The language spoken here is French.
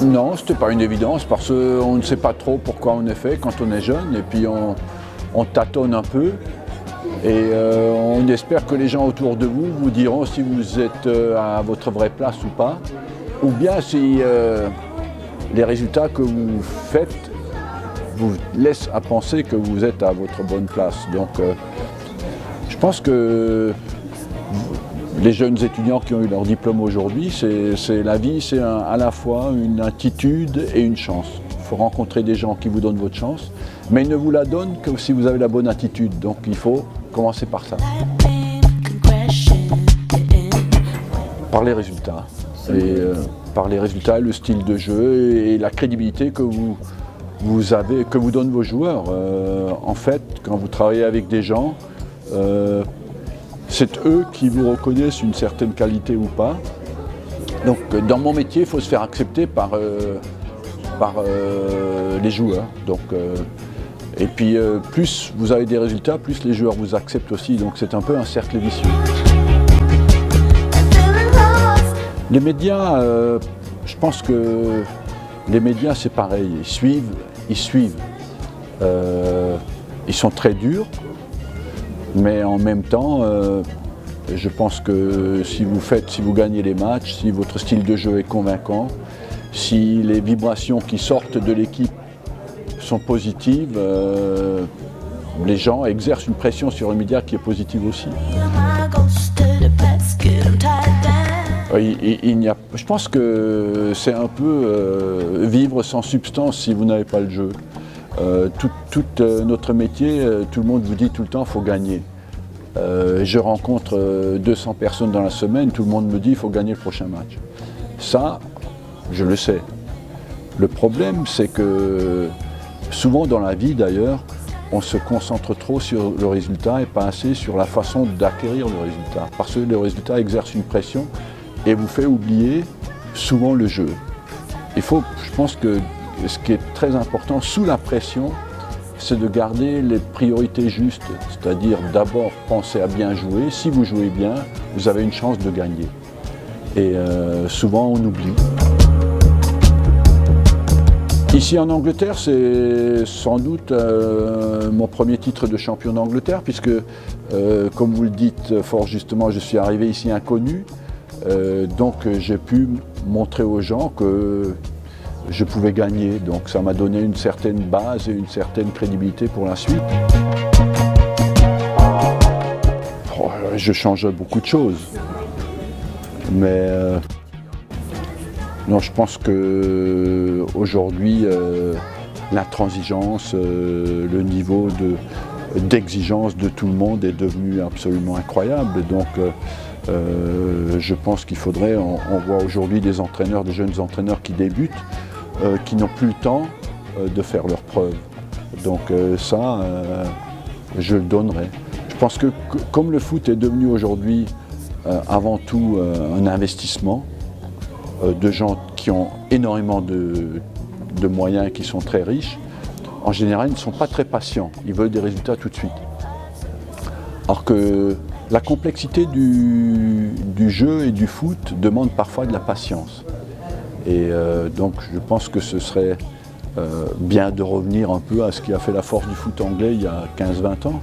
Non, c'était pas une évidence parce qu'on ne sait pas trop pourquoi on est fait quand on est jeune et puis on tâtonne un peu et on espère que les gens autour de vous vous diront si vous êtes à votre vraie place ou pas, ou bien si les résultats que vous faites vous laissent à penser que vous êtes à votre bonne place. Donc je pense que les jeunes étudiants qui ont eu leur diplôme aujourd'hui, c'est la vie, c'est à la fois une attitude et une chance. Il faut rencontrer des gens qui vous donnent votre chance, mais ils ne vous la donnent que si vous avez la bonne attitude. Donc il faut commencer par ça. Par les résultats. Par les résultats, le style de jeu et la crédibilité que vous donnent vos joueurs. En fait, quand vous travaillez avec des gens, c'est eux qui vous reconnaissent une certaine qualité ou pas. Donc dans mon métier, il faut se faire accepter par les joueurs. Donc, et puis plus vous avez des résultats, plus les joueurs vous acceptent aussi. Donc c'est un peu un cercle vicieux. Les médias, je pense que les médias c'est pareil, ils suivent. Ils sont très durs. Mais en même temps, je pense que si vous gagnez les matchs, si votre style de jeu est convaincant, si les vibrations qui sortent de l'équipe sont positives, les gens exercent une pression sur les médias qui est positive aussi. Je pense que c'est un peu vivre sans substance si vous n'avez pas le jeu. Tout notre métier, tout le monde vous dit tout le temps qu'il faut gagner. Je rencontre 200 personnes dans la semaine, tout le monde me dit qu'il faut gagner le prochain match. Ça, je le sais. Le problème, c'est que souvent dans la vie d'ailleurs, on se concentre trop sur le résultat et pas assez sur la façon d'acquérir le résultat. Parce que le résultat exerce une pression et vous fait oublier souvent le jeu. Je pense que ce qui est très important sous la pression, c'est de garder les priorités justes, c'est-à-dire d'abord penser à bien jouer. Si vous jouez bien, vous avez une chance de gagner. Et souvent on oublie. Ici en Angleterre, c'est sans doute mon premier titre de champion d'Angleterre, puisque comme vous le dites fort justement, je suis arrivé ici inconnu. Donc j'ai pu montrer aux gens que je pouvais gagner, donc ça m'a donné une certaine base et une certaine crédibilité pour la suite. Je change beaucoup de choses, mais non, je pense qu'aujourd'hui, l'intransigeance, le niveau d'exigence de tout le monde est devenu absolument incroyable. Donc, je pense qu'il faudrait, on voit aujourd'hui des entraîneurs, des jeunes entraîneurs qui débutent, qui n'ont plus le temps de faire leurs preuves. Donc ça, je le donnerai. Je pense que comme le foot est devenu aujourd'hui avant tout un investissement de gens qui ont énormément de moyens et qui sont très riches, en général ils ne sont pas très patients, ils veulent des résultats tout de suite. Alors que la complexité du jeu et du foot demande parfois de la patience. Et donc je pense que ce serait bien de revenir un peu à ce qui a fait la force du foot anglais il y a 15-20 ans.